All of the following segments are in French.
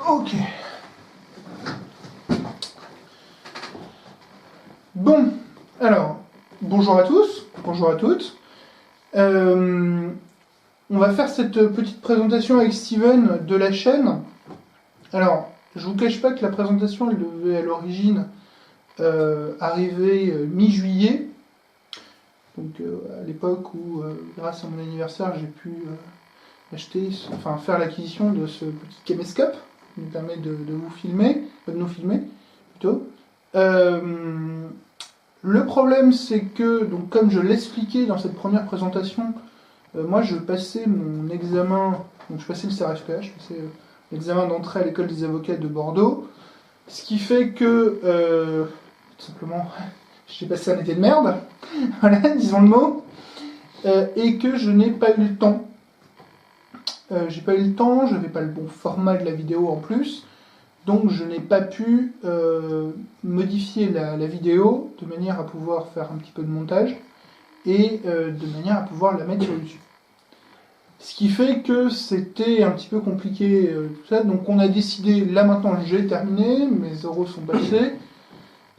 Ok. Bon, alors, bonjour à tous, bonjour à toutes. On va faire cette petite présentation avec Steven de la chaîne. Alors, je vous cache pas que la présentation, elle devait à l'origine arriver mi-juillet. Donc à l'époque où, grâce à mon anniversaire, j'ai pu faire l'acquisition de ce petit caméscope qui nous permet de vous filmer, de nous filmer plutôt. Le problème, c'est que, donc, comme je l'expliquais dans cette première présentation, moi je passais mon examen, donc je passais le CRFPH, je passais l'examen d'entrée à l'école des avocats de Bordeaux, ce qui fait que, tout simplement, j'ai passé un été de merde, voilà, disons le mot, et que je n'ai pas eu le temps. J'ai pas eu le temps, je n'avais pas le bon format de la vidéo en plus, donc je n'ai pas pu modifier la vidéo de manière à pouvoir faire un petit peu de montage et de manière à pouvoir la mettre sur YouTube. Ce qui fait que c'était un petit peu compliqué tout ça, donc on a décidé, là maintenant j'ai terminé, mes euros sont passés,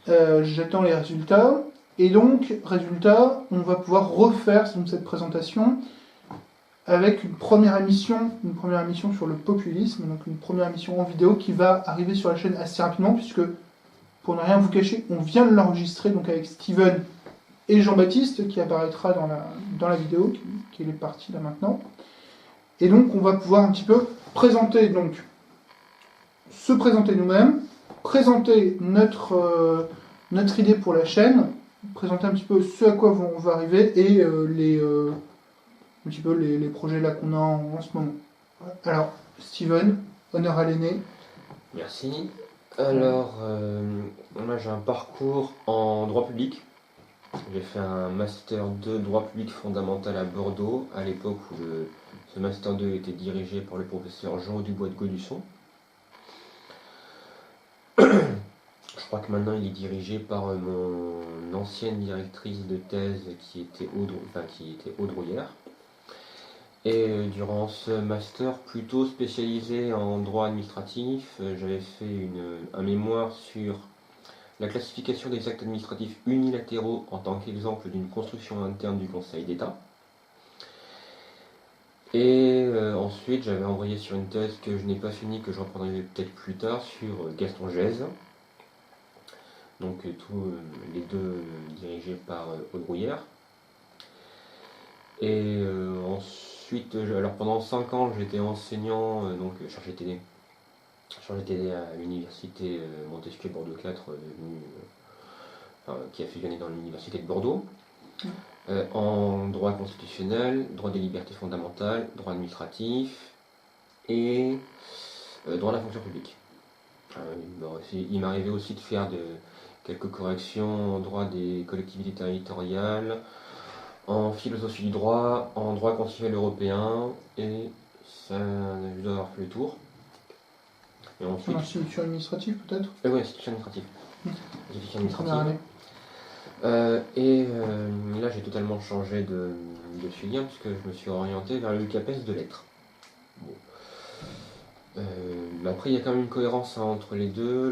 j'attends les résultats, et donc résultat, on va pouvoir refaire cette présentation avec une première émission sur le populisme, donc une première émission en vidéo qui va arriver sur la chaîne assez rapidement, puisque, pour ne rien vous cacher, on vient de l'enregistrer donc avec Steven et Jean-Baptiste, qui apparaîtra dans la vidéo, qui est partie là maintenant. Et donc on va pouvoir un petit peu présenter, se présenter nous-mêmes, présenter notre idée pour la chaîne, présenter un petit peu ce à quoi on va arriver et un petit peu les projets là qu'on a en ce moment. Alors, Steven, honneur à l'aîné. Merci. Alors, moi j'ai un parcours en droit public. J'ai fait un Master 2 droit public fondamental à Bordeaux, à l'époque où ce Master 2 était dirigé par le professeur Jean Dubois de Gaudusson. Je crois que maintenant il est dirigé par mon ancienne directrice de thèse qui était Aude Rouillère. Et durant ce master plutôt spécialisé en droit administratif, j'avais fait un mémoire sur la classification des actes administratifs unilatéraux en tant qu'exemple d'une construction interne du Conseil d'État. Et ensuite, j'avais envoyé sur une thèse que je n'ai pas finie, que je reprendrai peut-être plus tard, sur Gaston Gèze. Donc tous les deux dirigés par Aude Rouillère. Et ensuite, alors pendant 5 ans, j'étais enseignant, donc chargé TD à l'université Montesquieu Bordeaux 4, qui a fusionné dans l'université de Bordeaux, en droit constitutionnel, droit des libertés fondamentales, droit administratif et droit de la fonction publique. Il m'arrivait aussi de faire quelques corrections en droit des collectivités territoriales, en philosophie du droit, en droit constitutionnel européen, et ça, je dois avoir fait le tour. Et ensuite, en institution administrative peut-être Oui, institution administrative. Là j'ai totalement changé de filière, puisque je me suis orienté vers le CAPES de lettres. Bon. Après il y a quand même une cohérence entre les deux,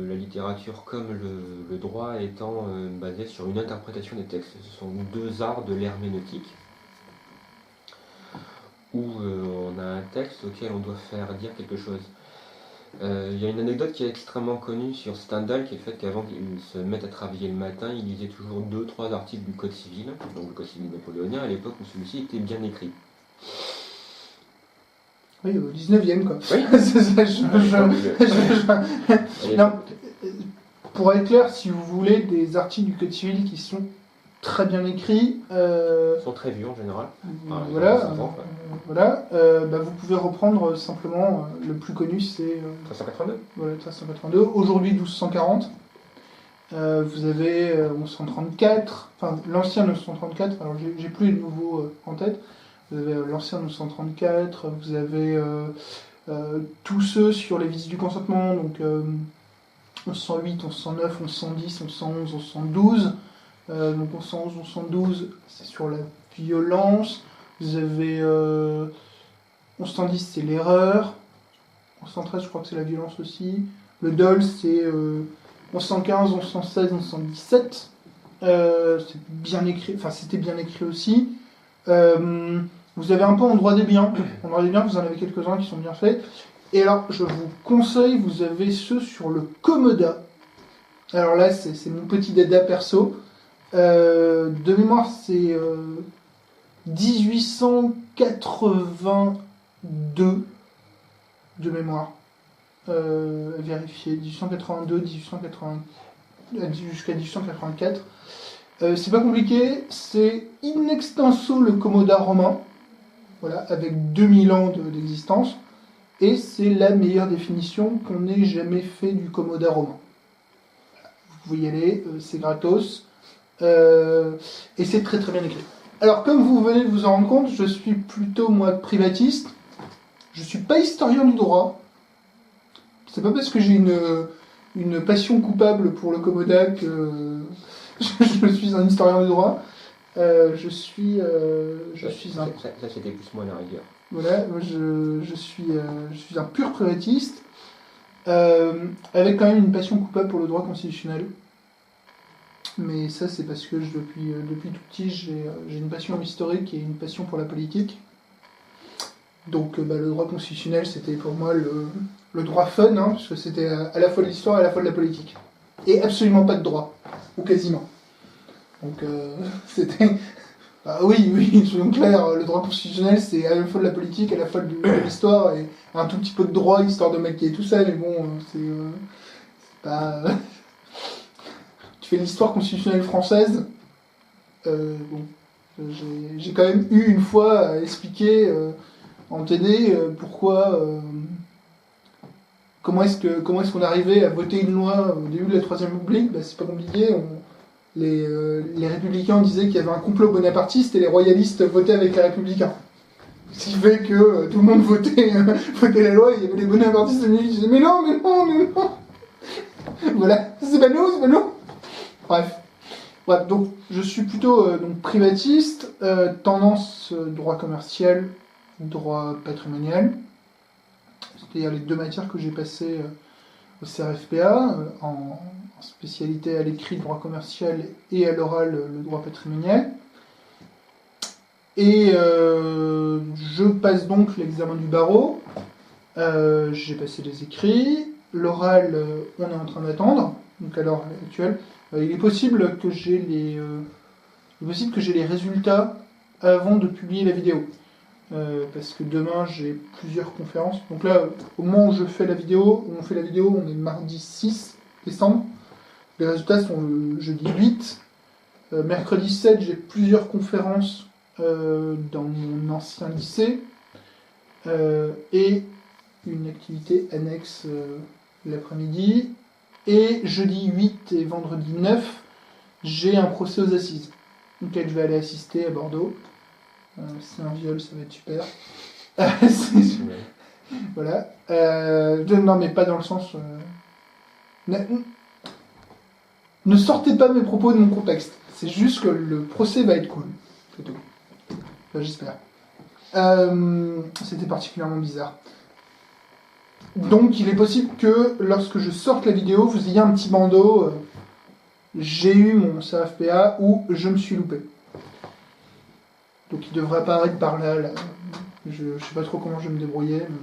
la littérature comme le droit étant basée sur une interprétation des textes. Ce sont deux arts de l'herméneutique, où on a un texte auquel on doit faire dire quelque chose. Il y a une anecdote qui est extrêmement connue sur Stendhal, qui est le fait qu'avant qu'il se mette à travailler le matin, il lisait toujours 2-3 articles du Code civil, donc le Code civil napoléonien, à l'époque où celui-ci était bien écrit. Oui, au 19e quoi. Oui. Non, pour être clair, si vous voulez des articles du Code civil qui sont très bien écrits, sont très vus en général. Vous pouvez reprendre simplement le plus connu, c'est 1382. Voilà, 1382. Aujourd'hui 1240. Vous avez 1134, enfin l'ancien 934. Alors j'ai plus le nouveau en tête. Vous avez l'ancien 934, vous avez tous ceux sur les visites du consentement, donc 1108, 1109, 1110, 1111, 1112. Donc 1111, 1112, c'est sur la violence. Vous avez 1110, c'est l'erreur. En 113, je crois que c'est la violence aussi. Le dol, c'est 1115, 1116, 1117. C'est bien écrit, enfin c'était bien écrit aussi. Vous avez un peu en droit des biens. En droit des biens, vous en avez quelques-uns qui sont bien faits. Et alors, je vous conseille, vous avez ceux sur le Comoda. Alors là, c'est mon petit dada perso. De mémoire, c'est 1882 de mémoire. Vérifier. 1882, 1880, jusqu'à 1884. C'est pas compliqué, c'est in extenso le Comoda romain, voilà, avec 2000 ans d'existence, et c'est la meilleure définition qu'on ait jamais fait du Comoda romain. Vous pouvez y aller, c'est gratos, et c'est très très bien écrit. Alors comme vous venez de vous en rendre compte, je suis plutôt moi privatiste, je suis pas historien du droit, c'est pas parce que j'ai une passion coupable pour le Comoda que je suis un historien du droit. Je suis un... Ça, c'était plus moi la rigueur. Voilà, moi je suis un pur privatiste, avec quand même une passion coupable pour le droit constitutionnel. Mais ça, c'est parce que depuis tout petit, j'ai une passion historique et une passion pour la politique. Donc le droit constitutionnel, c'était pour moi le droit fun, hein, parce que c'était à la fois de l'histoire et à la fois de la politique. Et absolument pas de droit, ou quasiment. Donc c'était... Ah oui, soyons clairs, le droit constitutionnel, c'est à la fois de la politique, à la fois de l'histoire, et un tout petit peu de droit, histoire de maquiller tout ça, mais bon, c'est pas... Tu fais l'histoire constitutionnelle française, bon, j'ai quand même eu une fois à expliquer en TD pourquoi... comment est-ce qu'on arrivait à voter une loi au début de la Troisième République? C'est pas compliqué, les républicains disaient qu'il y avait un complot bonapartiste et les royalistes votaient avec les républicains. Ce qui fait que tout le monde votait la loi, et il y avait les bonapartistes qui disaient mais non. Voilà, c'est pas nous. Bref, donc je suis plutôt donc privatiste, tendance droit commercial, droit patrimonial, c'est-à-dire les deux matières que j'ai passées au CRFPA, en spécialité à l'écrit droit commercial et à l'oral le droit patrimonial. Et je passe donc l'examen du barreau. J'ai passé les écrits. L'oral, on est en train d'attendre. Donc à l'heure actuelle, il est possible que j'ai les résultats avant de publier la vidéo. Parce que demain j'ai plusieurs conférences. Donc là, au moment où on fait la vidéo, on est mardi 6 décembre. Les résultats sont le jeudi 8. Mercredi 7, j'ai plusieurs conférences dans mon ancien lycée. Et une activité annexe l'après-midi. Et jeudi 8 et vendredi 9, j'ai un procès aux assises, auquel je vais aller assister à Bordeaux. C'est un viol, ça va être super. Voilà. Non, mais pas dans le sens... Ne sortez pas mes propos de mon contexte. C'est juste que le procès va être cool. C'est tout. Enfin, j'espère. C'était particulièrement bizarre. Donc, il est possible que lorsque je sorte la vidéo, vous ayez un petit bandeau. J'ai eu mon CRFPA ou je me suis loupé. Donc, il devrait apparaître par là. Je ne sais pas trop comment je vais me débrouiller. Mais...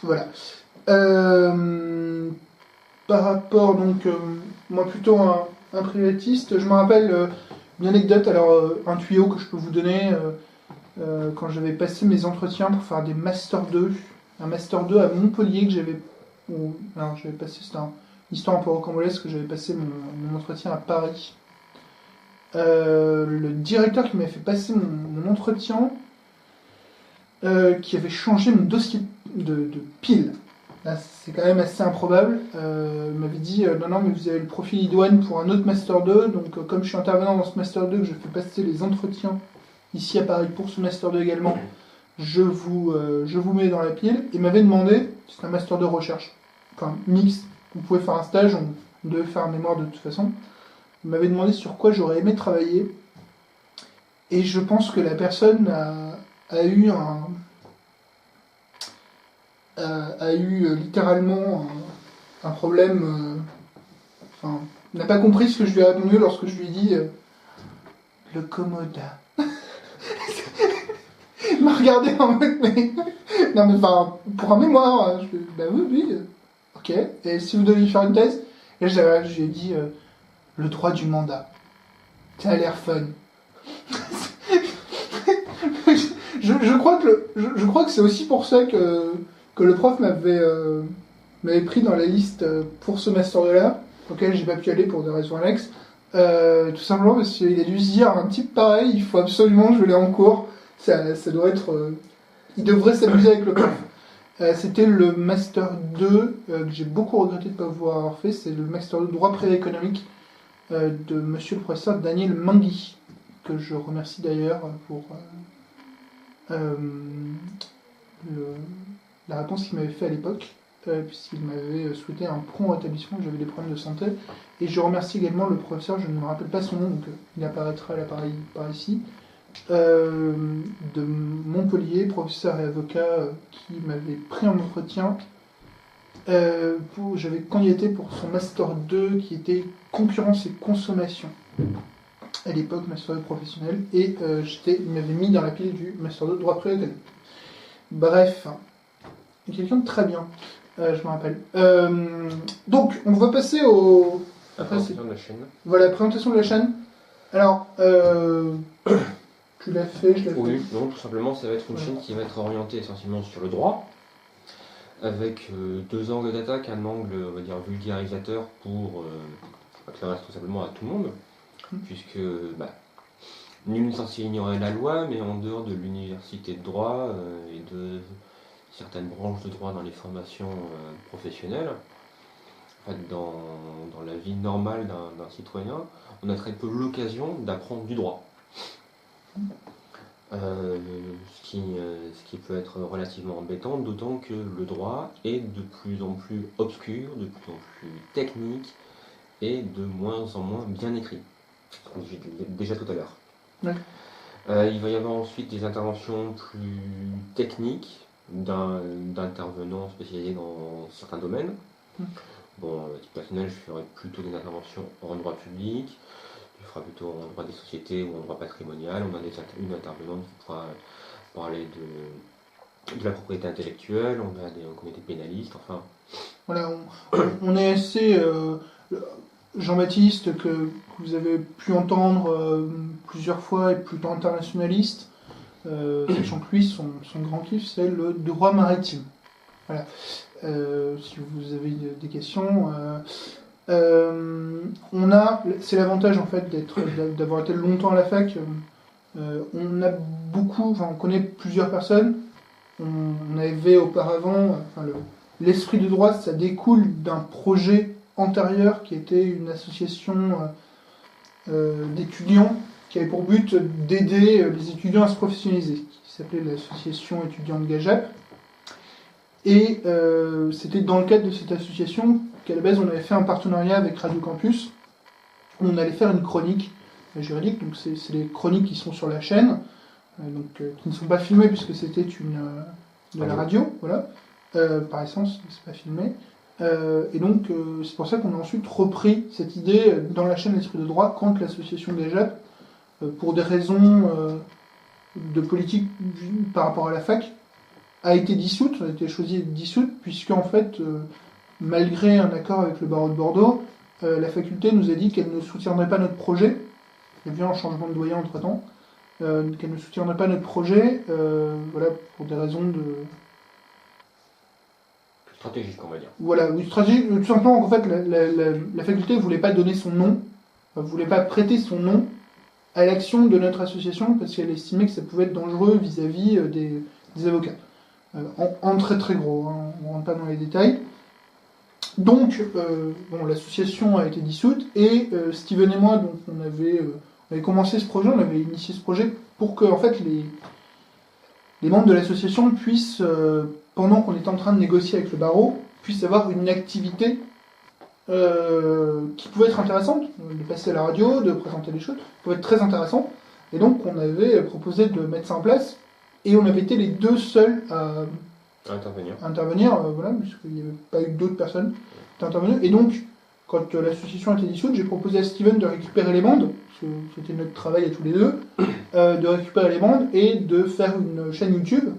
Voilà. Par rapport, donc, moi plutôt un privatiste, je me rappelle une anecdote, alors un tuyau que je peux vous donner, quand j'avais passé mes entretiens pour faire des Master 2, un Master 2 à Montpellier que j'avais passé, c'était une histoire un peu rocambolesque, que j'avais passé mon entretien à Paris. Le directeur qui m'avait fait passer mon entretien, qui avait changé mon dossier de pile. Là, c'est quand même assez improbable. M'avait dit non, mais vous avez le profil idoine pour un autre Master 2, donc comme je suis intervenant dans ce Master 2, que je fais passer les entretiens ici à Paris pour ce Master 2 également, je vous mets dans la pile. Et m'avait demandé, c'est un Master 2 recherche, enfin mix, vous pouvez faire un stage, on devait faire un mémoire de toute façon. Il m'avait demandé sur quoi j'aurais aimé travailler, et je pense que la personne a eu a eu littéralement un problème. Enfin, n'a pas compris ce que je lui ai répondu lorsque je lui ai dit le Komoda. Il m'a regardé en mode, mais. Non, mais enfin, pour un mémoire, bah oui, ok. Et si vous deviez faire une thèse, et je lui ai dit le droit du mandat. Ça a l'air fun. je crois que c'est aussi pour ça que le prof m'avait pris dans la liste pour ce master-là, auquel j'ai pas pu aller pour des raisons annexes. Tout simplement parce qu'il a dû se dire un type pareil, il faut absolument que je l'ai en cours. Ça doit être. Il devrait s'amuser avec le prof. C'était le Master 2 que j'ai beaucoup regretté de ne pas avoir fait. C'est le Master 2 droit privé économique de monsieur le professeur Daniel Mangui, que je remercie d'ailleurs pour la réponse qu'il m'avait fait à l'époque, puisqu'il m'avait souhaité un prompt rétablissement, que j'avais des problèmes de santé. Et je remercie également le professeur, je ne me rappelle pas son nom, donc il apparaîtra là par ici, de Montpellier, professeur et avocat, qui m'avait pris en entretien. J'avais candidaté pour son Master 2 qui était concurrence et consommation. À l'époque, Master 2 professionnel, et il m'avait mis dans la pile du Master 2 droit privé. Bref, quelqu'un de très bien, je me rappelle. Donc, on va passer au. La présentation de la chaîne. Voilà, présentation de la chaîne. Alors, tu l'as fait, je l'ai fait. Oui, non, tout simplement, ça va être une chaîne qui va être orientée essentiellement sur le droit, avec deux angles d'attaque, un angle, on va dire, vulgarisateur pour éclairer responsablement à tout le monde, puisque nul n'est censé ignorer la loi, mais en dehors de l'université de droit et de certaines branches de droit dans les formations professionnelles, en fait, dans la vie normale d'un citoyen, on a très peu l'occasion d'apprendre du droit. Ce qui peut être relativement embêtant, d'autant que le droit est de plus en plus obscur, de plus en plus technique et de moins en moins bien écrit. Comme j'ai dit déjà tout à l'heure. Ouais. Il va y avoir ensuite des interventions plus techniques d'intervenants spécialisés dans certains domaines. Bon, à titre personnel, je ferai plutôt des interventions en droit public. Il fera plutôt en droit des sociétés ou en droit patrimonial. On a une intervenante qui pourra parler de la propriété intellectuelle, on a un comité pénaliste, enfin. Voilà, on est assez. Jean-Baptiste, que vous avez pu entendre plusieurs fois, et plutôt internationaliste, sachant que lui, son grand kiff, c'est le droit maritime. Voilà. Si vous avez des questions. C'est l'avantage en fait d'avoir été longtemps à la fac. On connaît plusieurs personnes. On avait auparavant, l'esprit du droit, ça découle d'un projet antérieur qui était une association d'étudiants qui avait pour but d'aider les étudiants à se professionnaliser, qui s'appelait l'association étudiante GAJAP. Et c'était dans le cadre de cette association qu'à la base on avait fait un partenariat avec Radio Campus, où on allait faire une chronique juridique, donc c'est les chroniques qui sont sur la chaîne, qui ne sont pas filmées puisque c'était de la radio, voilà, par essence, c'est pas filmé. Et donc c'est pour ça qu'on a ensuite repris cette idée dans la chaîne L'Esprit de droit quand l'association GAJAP, pour des raisons de politique par rapport à la fac, a été dissoute, a été choisi d'être dissoute, puisque en fait, malgré un accord avec le barreau de Bordeaux, la faculté nous a dit qu'elle ne soutiendrait pas notre projet. Il y a eu un changement de doyen entre-temps. Qu'elle ne soutiendrait pas notre projet, voilà, pour des raisons de... stratégique, on va dire. Voilà, oui, stratégique, tout simplement, en fait, la faculté ne voulait pas donner son nom, ne voulait pas prêter son nom à l'action de notre association, parce qu'elle estimait que ça pouvait être dangereux vis-à-vis des avocats. En très très gros, hein, on ne rentre pas dans les détails. Donc, l'association a été dissoute, et Steven et moi, donc, on avait commencé ce projet, on avait initié ce projet pour que en fait, les membres de l'association puissent, pendant qu'on était en train de négocier avec le barreau, puissent avoir une activité qui pouvait être intéressante, de passer à la radio, de présenter des choses, pouvait être très intéressant. Et donc, on avait proposé de mettre ça en place. Et on avait été les deux seuls intervenir. Voilà, puisqu'il n'y avait pas eu d'autres personnes qui étaient intervenues. Et donc, quand l'association a été dissoute, j'ai proposé à Steven de récupérer les bandes, parce que c'était notre travail à tous les deux, de récupérer les bandes et de faire une chaîne YouTube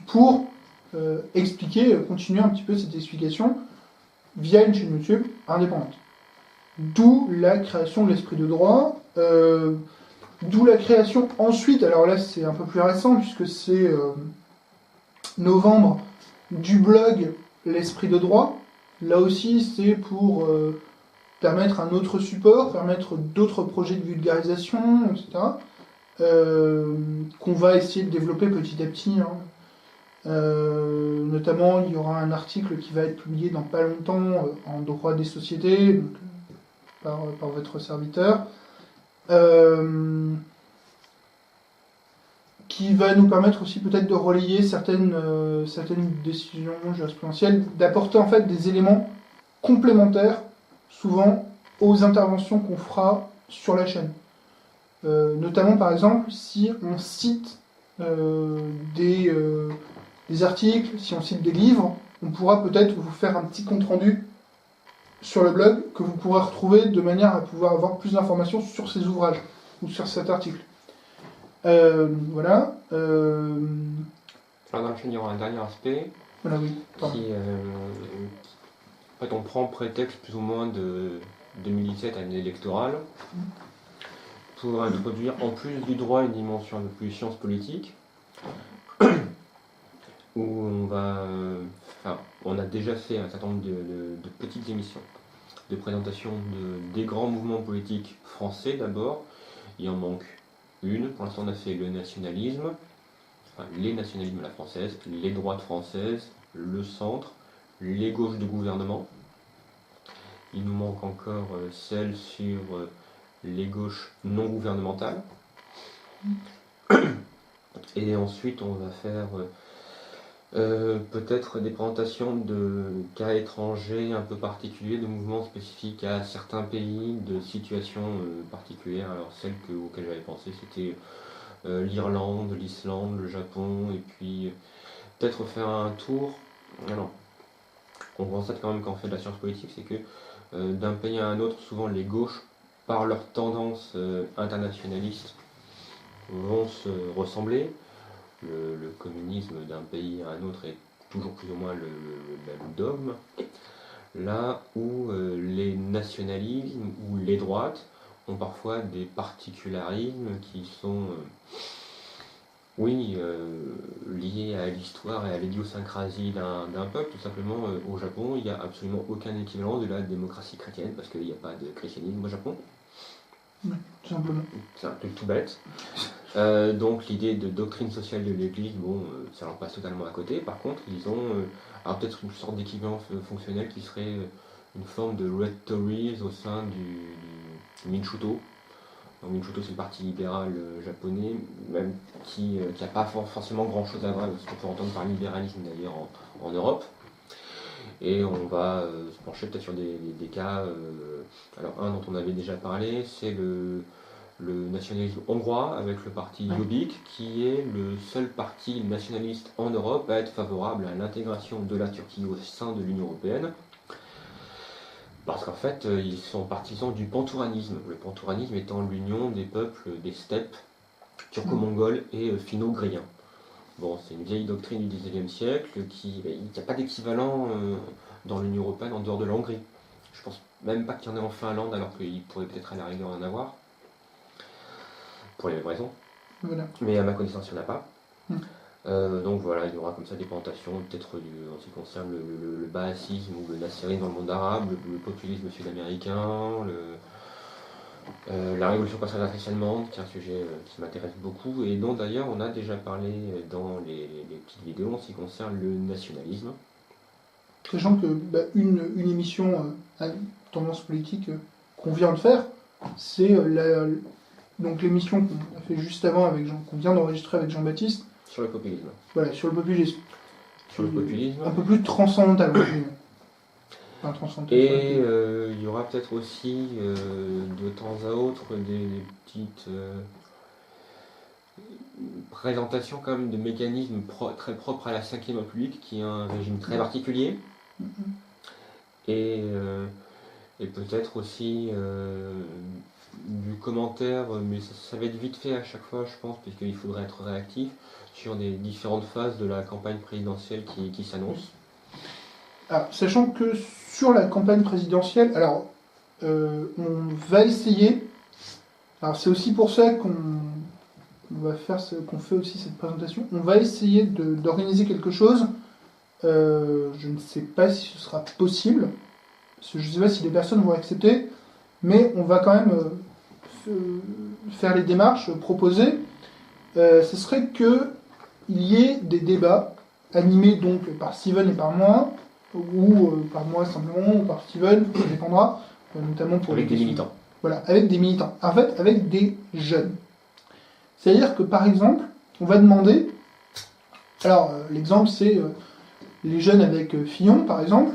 pour continuer un petit peu cette explication via une chaîne YouTube indépendante. D'où la création de l'esprit de droit, d'où la création ensuite, alors là c'est un peu plus récent puisque c'est novembre, du blog L'Esprit de droit. Là aussi c'est pour permettre un autre support, permettre d'autres projets de vulgarisation, etc. Qu'on va essayer de développer petit à petit. Hein. Notamment, il y aura un article qui va être publié dans pas longtemps en droit des sociétés, donc, par votre serviteur, qui va nous permettre aussi peut-être de relayer certaines décisions jurisprudentielles, d'apporter en fait des éléments complémentaires, souvent, aux interventions qu'on fera sur la chaîne. Notamment, par exemple, si on cite des articles, si on cite des livres, on pourra peut-être vous faire un petit compte-rendu sur le blog que vous pourrez retrouver de manière à pouvoir avoir plus d'informations sur ces ouvrages ou sur cet article. Voilà. Alors dans la chaîne, il y aura un dernier aspect Voilà, oui. En fait, on prend prétexte plus ou moins de 2017, année électorale, pour introduire en plus du droit une dimension un peu plus science politique, où on a déjà fait un certain nombre de petites émissions de présentation des grands mouvements politiques français d'abord. Il en manque une. Pour l'instant, on a fait le nationalisme, les nationalismes à la française, les droites françaises, le centre, les gauches de gouvernement. Il nous manque encore celle sur les gauches non gouvernementales. Et ensuite, on va faire peut-être des présentations de cas étrangers un peu particuliers, de mouvements spécifiques à certains pays, de situations particulières. Alors celles auxquelles j'avais pensé, c'était l'Irlande, l'Islande, le Japon, et puis peut-être faire un tour. Alors, on constate quand même quand on fait de la science politique, c'est que d'un pays à un autre, souvent les gauches, par leur tendance internationaliste, vont se ressembler. Le communisme d'un pays à un autre est toujours plus ou moins le même dogme. Là où les nationalismes ou les droites ont parfois des particularismes qui sont liés à l'histoire et à l'idiosyncrasie d'un peuple. Tout simplement, au Japon, il n'y a absolument aucun équivalent de la démocratie chrétienne, parce qu'il n'y a pas de christianisme au Japon. Oui, tout simplement. C'est un truc tout bête. Donc l'idée de doctrine sociale de l'Église, ça leur passe totalement à côté. Par contre, ils ont alors peut-être une sorte d'équivalent fonctionnel qui serait une forme de Red Tories au sein du Minchuto. Donc Minchuto, c'est le parti libéral japonais, même qui n'a pas forcément grand-chose à voir avec ce qu'on peut entendre par libéralisme d'ailleurs en Europe. Et on va se pencher peut-être sur des cas. Alors un dont on avait déjà parlé, c'est le nationalisme hongrois avec le parti Jobbik, qui est le seul parti nationaliste en Europe à être favorable à l'intégration de la Turquie au sein de l'Union européenne. Parce qu'en fait, ils sont partisans du pantouranisme. Le pantouranisme étant l'union des peuples des steppes turco-mongols et finno-ugriens. Bon, c'est une vieille doctrine du XIXe siècle il n'y a pas d'équivalent dans l'Union européenne en dehors de la Hongrie. Je pense même pas qu'il y en ait en Finlande, alors qu'il pourrait peut-être à la rigueur en avoir. Pour les mêmes raisons. Voilà. Mais à ma connaissance, il n'y en a pas. Donc voilà, il y aura comme ça des présentations, peut-être en ce qui concerne le baasisme ou le nasserisme dans le monde arabe, le populisme sud-américain, la révolution conservatrice allemande, qui est un sujet qui m'intéresse beaucoup, et dont d'ailleurs on a déjà parlé dans les petites vidéos en ce qui concerne le nationalisme. Sachant que une émission à tendance politique qu'on vient de faire, c'est donc l'émission qu'on a fait juste avant, qu'on vient d'enregistrer avec Jean-Baptiste. Sur le populisme. Voilà, sur le populisme. Sur le populisme. Un peu plus transcendantal. Et il y aura peut-être aussi de temps à autre des petites présentation quand même de mécanismes très propres à la Ve République, qui est un régime très particulier. Et, et peut-être aussi du commentaire, mais ça va être vite fait à chaque fois, je pense, puisqu'il faudrait être réactif sur les différentes phases de la campagne présidentielle qui s'annonce. Alors, sachant que sur la campagne présidentielle, alors on va essayer. Alors c'est aussi pour ça qu'on fait aussi cette présentation. On va essayer d'organiser quelque chose. Je ne sais pas si ce sera possible, parce que je ne sais pas si les personnes vont accepter, mais on va quand même faire les démarches, proposer. Ce serait qu'il y ait des débats animés donc par Steven et par moi, ou par moi simplement, ou par Steven, ça dépendra, notamment pour avec des militants. Voilà, avec des militants. En fait, avec des jeunes. C'est-à-dire que, par exemple, on va demander... Alors, l'exemple, c'est les jeunes avec Fillon, par exemple,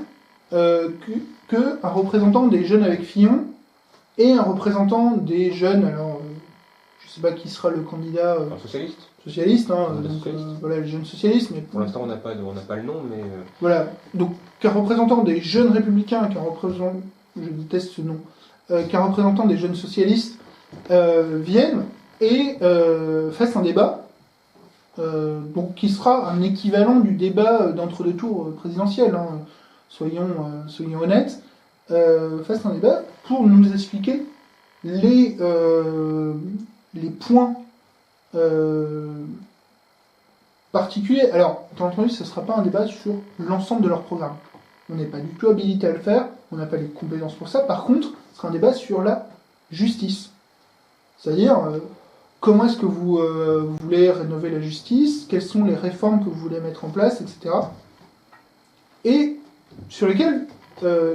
que un représentant des jeunes avec Fillon et un représentant des jeunes... Alors, je ne sais pas qui sera le candidat... socialiste. Socialiste, hein, donc, voilà, les jeunes socialistes. Mais pour l'instant, on n'a pas le nom, mais... Voilà, donc qu'un représentant des jeunes républicains, qu'un représentant... Je déteste ce nom. Qu'un représentant des jeunes socialistes vienne et fasse un débat, donc qui sera un équivalent du débat d'entre-deux tours présidentiels, hein, soyons honnêtes, fasse un débat pour nous expliquer les points particuliers. Alors, bien entendu, ce ne sera pas un débat sur l'ensemble de leur programme. On n'est pas du tout habilité à le faire, on n'a pas les compétences pour ça. Par contre, ce sera un débat sur la justice. C'est-à-dire, comment est-ce que vous voulez rénover la justice, quelles sont les réformes que vous voulez mettre en place, etc. Et sur lesquelles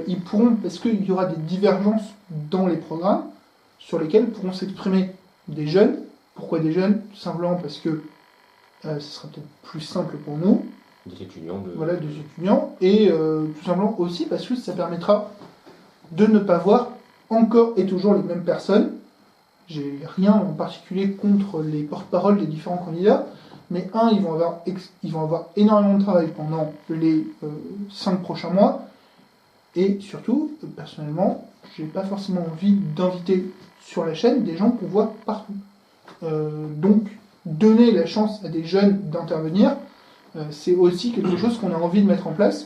ils pourront, parce qu'il y aura des divergences dans les programmes, sur lesquelles pourront s'exprimer des jeunes. Pourquoi des jeunes? Tout simplement parce que ce sera peut-être plus simple pour nous. Des étudiants. Voilà, des étudiants. Et tout simplement aussi parce que ça permettra de ne pas voir encore et toujours les mêmes personnes. J'ai rien en particulier contre les porte-paroles des différents candidats, mais ils vont avoir énormément de travail pendant les 5 prochains mois, et surtout, personnellement, j'ai pas forcément envie d'inviter sur la chaîne des gens qu'on voit partout. Donc, donner la chance à des jeunes d'intervenir, c'est aussi quelque chose qu'on a envie de mettre en place,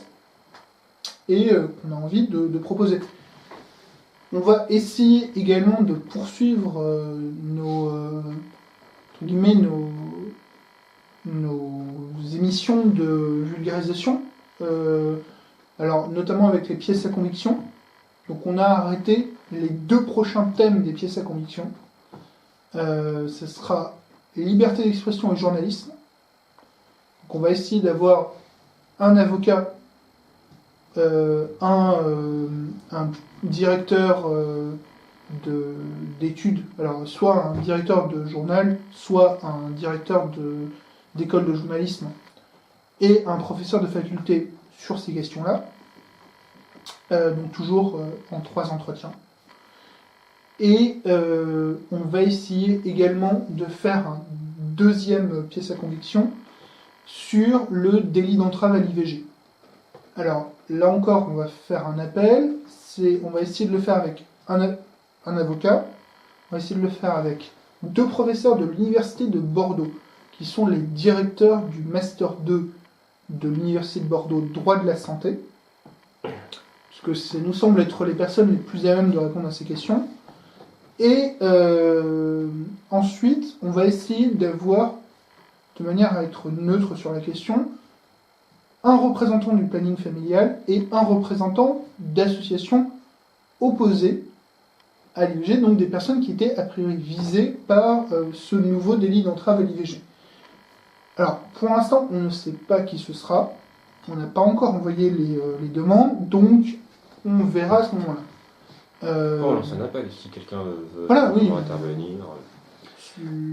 et qu'on a envie de proposer. On va essayer également de poursuivre nos émissions de vulgarisation, alors notamment avec les pièces à conviction. Donc on a arrêté les 2 prochains thèmes des pièces à conviction. Ce sera liberté d'expression et journalisme. Donc on va essayer d'avoir un avocat, un directeur d'études, alors soit un directeur de journal, soit un directeur d'école de journalisme, et un professeur de faculté sur ces questions-là, donc toujours en 3 entretiens. Et on va essayer également de faire un 2e pièce à conviction sur le délit d'entrave à l'IVG. Alors, là encore, on va faire un appel. On va essayer de le faire avec un avocat. On va essayer de le faire avec 2 professeurs de l'Université de Bordeaux, qui sont les directeurs du Master 2 de l'Université de Bordeaux, droit de la santé. Parce que ça nous semble être les personnes les plus à même de répondre à ces questions. Et ensuite, on va essayer d'avoir, de manière à être neutre sur la question, un représentant du planning familial et un représentant d'associations opposées à l'IVG, donc des personnes qui étaient a priori visées par ce nouveau délit d'entrave à l'IVG. Alors, pour l'instant, on ne sait pas qui ce sera, on n'a pas encore envoyé les demandes, donc on verra à ce moment-là. On lance un appel si quelqu'un veut intervenir.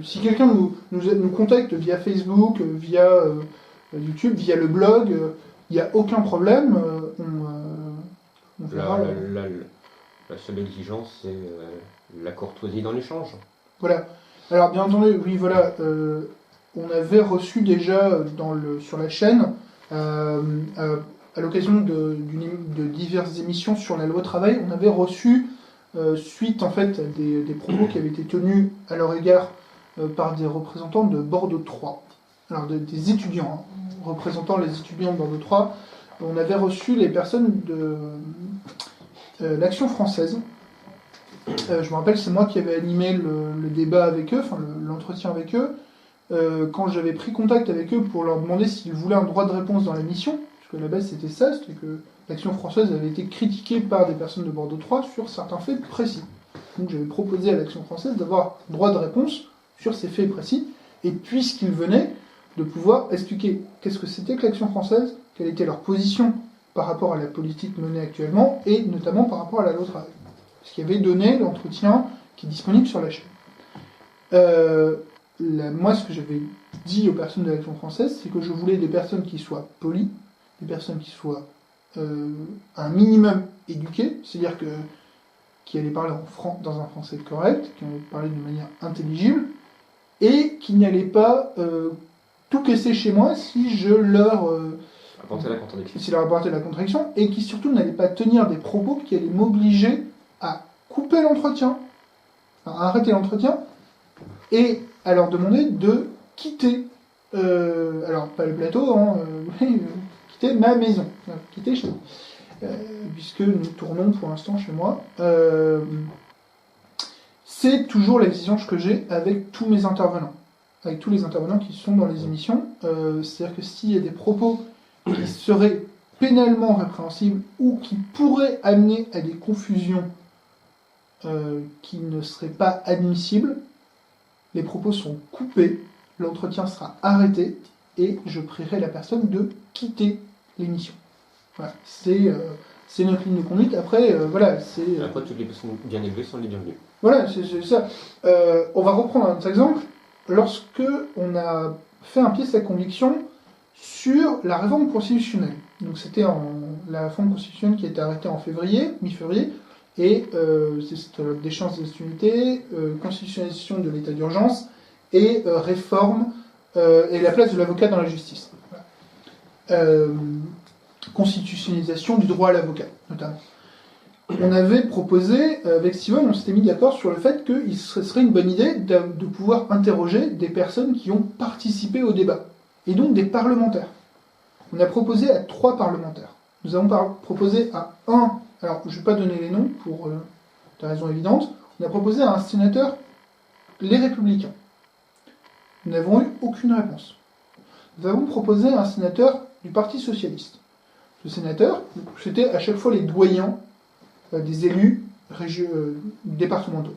Si quelqu'un nous contacte via Facebook, via YouTube, via le blog, il n'y a aucun problème. On verra. La seule exigence, c'est la courtoisie dans l'échange. Voilà. Alors, bien entendu, oui, voilà. on avait reçu déjà sur la chaîne, à l'occasion de diverses émissions sur la loi travail, on avait reçu, suite en fait à des propos qui avaient été tenus à leur égard par des représentants de Bordeaux 3, alors des étudiants, représentant les étudiants de Bordeaux 3, on avait reçu les personnes de l'Action française. Je me rappelle, c'est moi qui avais animé le débat avec eux, enfin l'entretien avec eux, quand j'avais pris contact avec eux pour leur demander s'ils voulaient un droit de réponse dans l'émission, parce que à la base c'était ça, c'était que l'Action française avait été critiquée par des personnes de Bordeaux 3 sur certains faits précis. Donc j'avais proposé à l'Action française d'avoir droit de réponse sur ces faits précis, et puisqu'ils venaient, de pouvoir expliquer qu'est-ce que c'était que l'Action française, quelle était leur position par rapport à la politique menée actuellement, et notamment par rapport à la loi travail. Ce qui avait donné l'entretien qui est disponible sur la chaîne. Moi, ce que j'avais dit aux personnes de l'Action française, c'est que je voulais des personnes qui soient polies, des personnes qui soient un minimum éduquées, c'est-à-dire qui allaient parler dans un français correct, qui allaient parler de manière intelligible, et qui n'allaient pas tout casser chez moi si je leur apporter la contradiction. Si leur apporter la contradiction, et qui surtout n'allaient pas tenir des propos qui allaient m'obliger à couper l'entretien, à arrêter l'entretien, et à leur demander de quitter, alors pas le plateau, quitter ma maison, quitter chez moi, puisque nous tournons pour l'instant chez moi. C'est toujours l'exigence que j'ai avec tous mes intervenants, avec tous les intervenants qui sont dans les émissions. C'est-à-dire que s'il y a des propos qui seraient pénalement répréhensibles ou qui pourraient amener à des confusions qui ne seraient pas admissibles, les propos sont coupés, l'entretien sera arrêté et je prierai la personne de quitter l'émission. Voilà, c'est notre ligne de conduite. Après, voilà, c'est... Après, toutes les personnes bien élevées sont les bienvenues. Voilà, c'est ça. On va reprendre un autre exemple. Lorsque on a fait un pièce à conviction sur la réforme constitutionnelle. Donc c'était la réforme constitutionnelle qui a été arrêtée en février, mi-février, et c'est d'échange des unité, constitutionnalisation de l'état d'urgence et réforme et la place de l'avocat dans la justice. Voilà. Constitutionnalisation du droit à l'avocat, notamment. On avait proposé, avec Steven, on s'était mis d'accord sur le fait qu'il serait une bonne idée de pouvoir interroger des personnes qui ont participé au débat, et donc des parlementaires. On a proposé à 3 parlementaires. Nous avons proposé à un, alors je ne vais pas donner les noms pour des raisons évidentes, on a proposé à un sénateur, les Républicains. Nous n'avons eu aucune réponse. Nous avons proposé à un sénateur du Parti Socialiste. Ce sénateur, c'était à chaque fois les doyens des élus départementaux.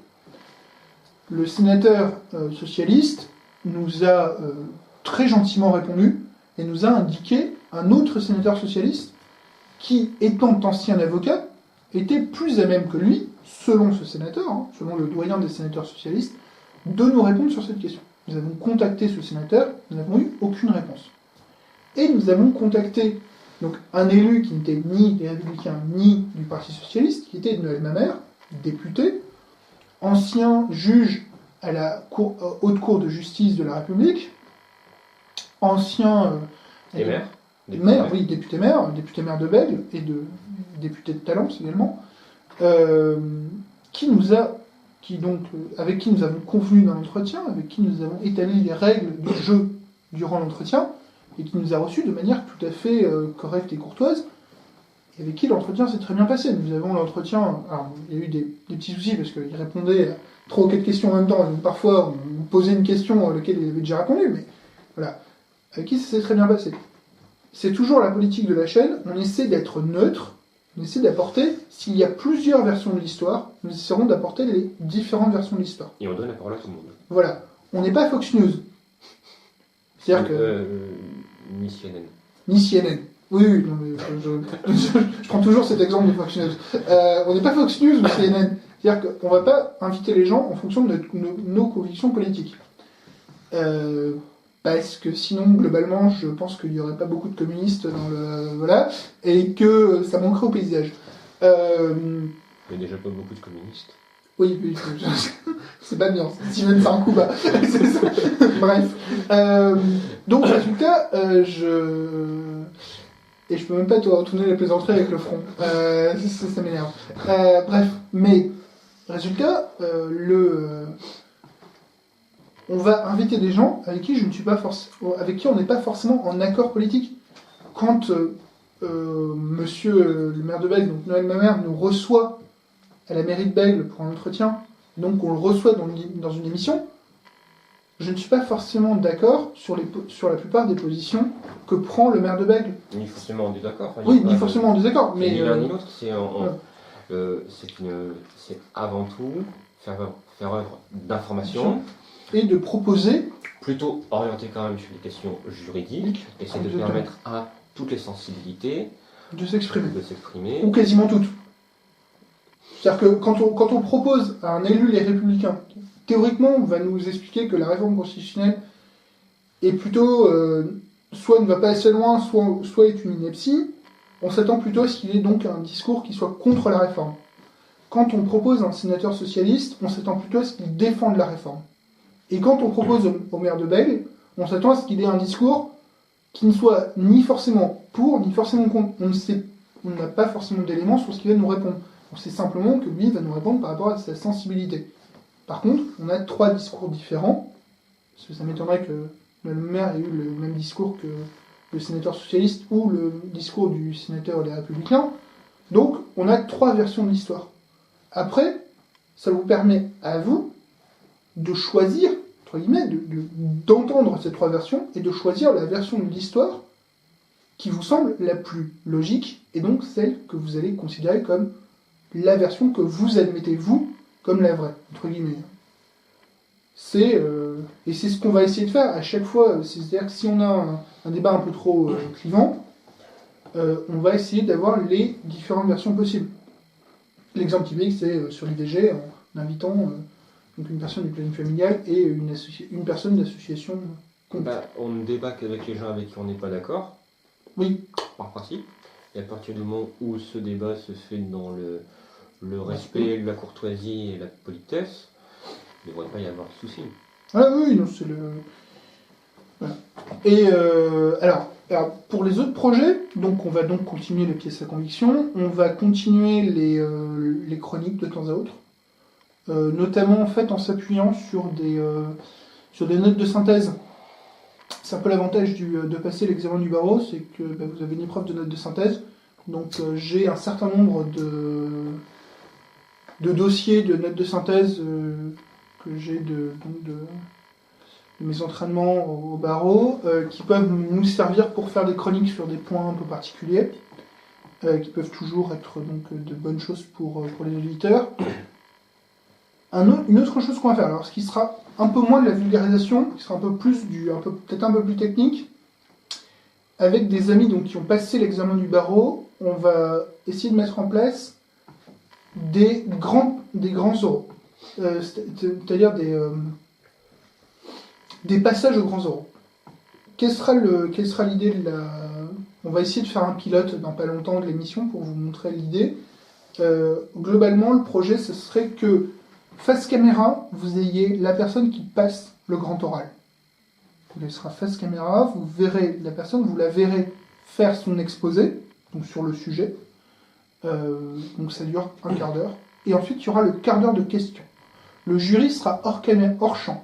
Le sénateur socialiste nous a très gentiment répondu et nous a indiqué un autre sénateur socialiste qui, étant ancien avocat, était plus à même que lui, selon ce sénateur, selon le doyen des sénateurs socialistes, de nous répondre sur cette question. Nous avons contacté ce sénateur, nous n'avons eu aucune réponse. Et nous avons contacté donc un élu qui n'était ni des Républicains ni du Parti Socialiste, qui était Noël Mamère, député, ancien juge à la Haute Cour de justice de la République, ancien et maire, oui, député maire de Bègle et député de Talence également, avec qui nous avons convenu d'un entretien, avec qui nous avons établi les règles du jeu durant l'entretien, et qui nous a reçus de manière tout à fait correcte et courtoise, et avec qui l'entretien s'est très bien passé. Nous avons l'entretien... Alors, il y a eu des petits soucis, parce qu'il répondait à 3 ou 4 questions en même temps, donc parfois on posait une question à laquelle il avait déjà répondu, mais voilà. Avec qui ça s'est très bien passé. C'est toujours la politique de la chaîne, on essaie d'être neutre, on essaie d'apporter, s'il y a plusieurs versions de l'histoire, nous essaierons d'apporter les différentes versions de l'histoire. Et on donne la parole à tout le monde. Voilà. On n'est pas Fox News. C'est-à-dire que... Ni CNN. Ni CNN. Oui, non, mais je prends toujours cet exemple de Fox News. On n'est pas Fox News ou CNN. C'est-à-dire qu'on ne va pas inviter les gens en fonction de nos convictions politiques. Parce que sinon, globalement, je pense qu'il n'y aurait pas beaucoup de communistes dans le... Voilà. Et que ça manquerait au paysage. Il n'y a déjà pas beaucoup de communistes. Oui, c'est pas bien. Steven, c'est un coup bas. C'est ça. Bref. Donc, résultat, Et je peux même pas te retourner les plaisanteries avec le front. Ça m'énerve. Bref. Mais, résultat, on va inviter des gens avec qui avec qui on n'est pas forcément en accord politique. Quand monsieur le maire de Bègle, donc Noël Mamère, nous reçoit à la mairie de Bègle pour un entretien, donc on le reçoit dans une émission, je ne suis pas forcément d'accord sur la plupart des positions que prend le maire de Bègle. Ni forcément en désaccord. Oui, ni forcément en désaccord. Mais ni l'un ni l'autre, c'est avant tout faire œuvre d'information. Et de proposer. Plutôt orienté quand même sur les questions juridiques, et c'est de permettre à toutes les sensibilités de s'exprimer. Ou quasiment toutes. C'est-à-dire que quand on propose à un élu Les Républicains, théoriquement, on va nous expliquer que la réforme constitutionnelle est plutôt, soit ne va pas assez loin, soit est une ineptie, on s'attend plutôt à ce qu'il ait donc un discours qui soit contre la réforme. Quand on propose un sénateur socialiste, on s'attend plutôt à ce qu'il défende la réforme. Et quand on propose au maire de Bègle, on s'attend à ce qu'il ait un discours qui ne soit ni forcément pour, ni forcément contre. On n'a pas forcément d'éléments sur ce qu'il va nous répondre. On sait simplement que lui va nous répondre par rapport à sa sensibilité. Par contre, on a 3 discours différents, parce que ça m'étonnerait que le maire ait eu le même discours que le sénateur socialiste ou le discours du sénateur Les Républicains. Donc, on a 3 versions de l'histoire. Après, ça vous permet à vous de choisir, entre guillemets, d'entendre ces 3 versions et de choisir la version de l'histoire qui vous semble la plus logique et donc celle que vous allez considérer comme la version que vous admettez, vous, comme la vraie, entre guillemets. Et c'est ce qu'on va essayer de faire à chaque fois. C'est-à-dire que si on a un débat un peu trop clivant, on va essayer d'avoir les différentes versions possibles. L'exemple typique, c'est sur l'IVG, en invitant donc une personne du planning familial et une personne d'association. On ne débat qu'avec les gens avec qui on n'est pas d'accord. Oui. Par principe. Et à partir du moment où ce débat se fait dans le respect, la courtoisie et la politesse, il ne devrait pas y avoir de soucis. Ah oui, non, c'est le... Voilà. Et alors, pour les autres projets, donc on va donc continuer les pièces à conviction, on va continuer les chroniques de temps à autre, notamment en fait en s'appuyant sur des notes de synthèse. C'est un peu l'avantage de passer l'examen du barreau, c'est que vous avez une épreuve de notes de synthèse. Donc j'ai un certain nombre de dossiers de notes de synthèse que j'ai de mes entraînements au barreau, qui peuvent nous servir pour faire des chroniques sur des points un peu particuliers, qui peuvent toujours être donc de bonnes choses pour les auditeurs. Une autre chose qu'on va faire, alors ce qui sera un peu moins de la vulgarisation, qui sera un peu plus peut-être un peu plus technique, avec des amis donc, qui ont passé l'examen du barreau, on va essayer de mettre en place des grands oraux. C'est-à-dire des passages aux grands oraux. Quelle sera l'idée de la... On va essayer de faire un pilote dans pas longtemps de l'émission pour vous montrer l'idée. Globalement, le projet, ce serait que face caméra, vous ayez la personne qui passe le grand oral. Elle sera face caméra, vous verrez la personne, vous la verrez faire son exposé, donc sur le sujet. Donc ça dure un quart d'heure. Et ensuite, il y aura le quart d'heure de questions. Le jury sera hors champ.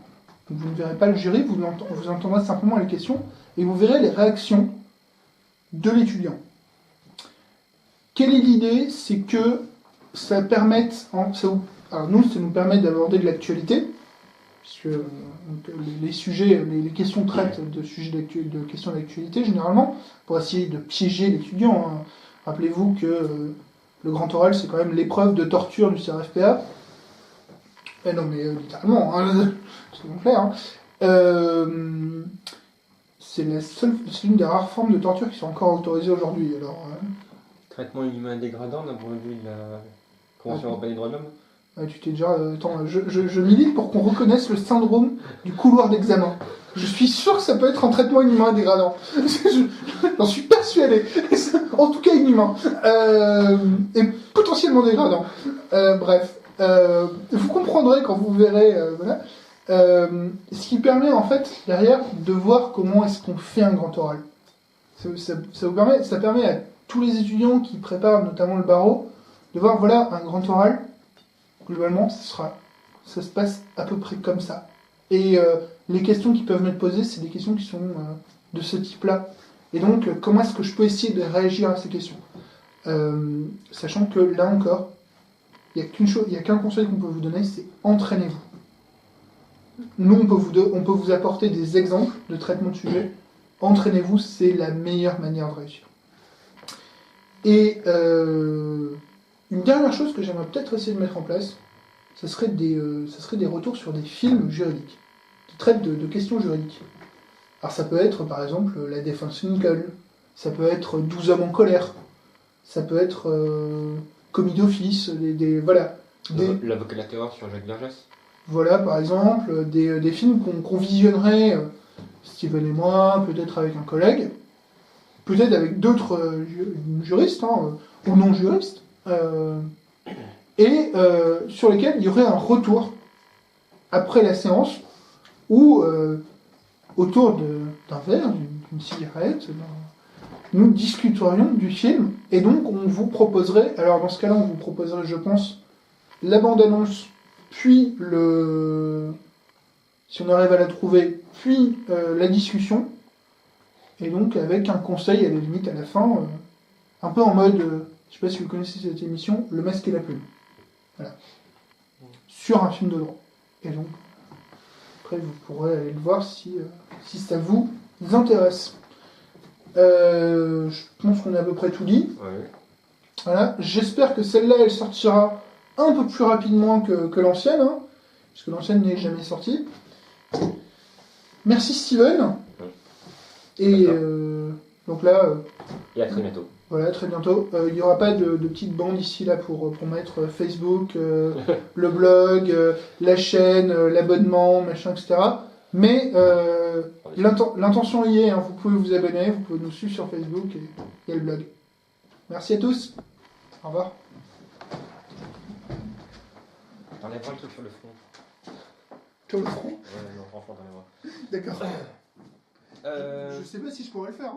Donc vous ne verrez pas le jury, vous entendrez simplement les questions et vous verrez les réactions de l'étudiant. Quelle est l'idée? C'est que ça permette... Alors nous, ça nous permet d'aborder de l'actualité, puisque les sujets, les questions traitent de questions d'actualité généralement, pour essayer de piéger l'étudiant. Hein. Rappelez-vous que le grand oral, c'est quand même l'épreuve de torture du CRFPA. Eh non, mais littéralement, hein, c'est donc clair. Hein. C'est l'une des rares formes de torture qui sont encore autorisées aujourd'hui. Alors, traitement inhumain dégradant d'un point de vue de la Convention européenne des droits de l'homme. Tu t'es déjà... Attends, je milite pour qu'on reconnaisse le syndrome du couloir d'examen. Je suis sûr que ça peut être un traitement inhumain dégradant. J'en suis persuadé. En tout cas inhumain. Et potentiellement dégradant. Bref. Vous comprendrez quand vous verrez, voilà. Ce qui permet en fait derrière de voir comment est-ce qu'on fait un grand oral. Ça permet à tous les étudiants qui préparent notamment le barreau de voir, voilà, un grand oral, globalement, ça se passe à peu près comme ça. Et les questions qui peuvent me poser, c'est des questions qui sont de ce type-là. Et donc, comment est-ce que je peux essayer de réagir à ces questions, sachant que là encore, il n'y a qu'un conseil qu'on peut vous donner, c'est entraînez-vous. Nous, on peut vous apporter des exemples de traitement de sujet. Entraînez-vous, c'est la meilleure manière de réussir. Et une dernière chose que j'aimerais peut-être essayer de mettre en place, ce serait des retours sur des films juridiques, qui traitent de questions juridiques. Alors ça peut être, par exemple, La défense Lincoln, ça peut être 12 hommes en colère, ça peut être Commis d'office, voilà. L'avocat de la terreur sur Jacques Vergès. Voilà, par exemple, des films qu'on visionnerait, Steven et moi, peut-être avec un collègue, peut-être avec d'autres juristes, ou non-juristes, et sur lesquels il y aurait un retour après la séance, où, autour d'un verre, d'une cigarette, nous discuterions du film, et donc on vous proposerait, alors dans ce cas-là, on vous proposerait, je pense, la bande-annonce, puis si on arrive à la trouver, puis la discussion, et donc avec un conseil à la limite à la fin, un peu en mode, je sais pas si vous connaissez cette émission, Le Masque et la Plume. Voilà. Sur un film de droit. Et donc, après vous pourrez aller le voir si ça vous intéresse. Je pense qu'on a à peu près tout dit. Ouais. Voilà. J'espère que celle-là, elle sortira un peu plus rapidement que l'ancienne, puisque l'ancienne n'est jamais sortie. Merci Steven. Et donc là... et à très bientôt. Voilà, très bientôt. Il n'y aura pas de petite bande ici là pour mettre Facebook, le blog, la chaîne, l'abonnement, machin, etc. Mais l'intention y est, vous pouvez vous abonner, vous pouvez nous suivre sur Facebook et il y a le blog. Merci à tous. Au revoir. T'enlèves pas le truc sur le front. Sur le front. Ouais, non, franchement, t'enlèves pas. D'accord. Euh... Je sais pas si je pourrais le faire.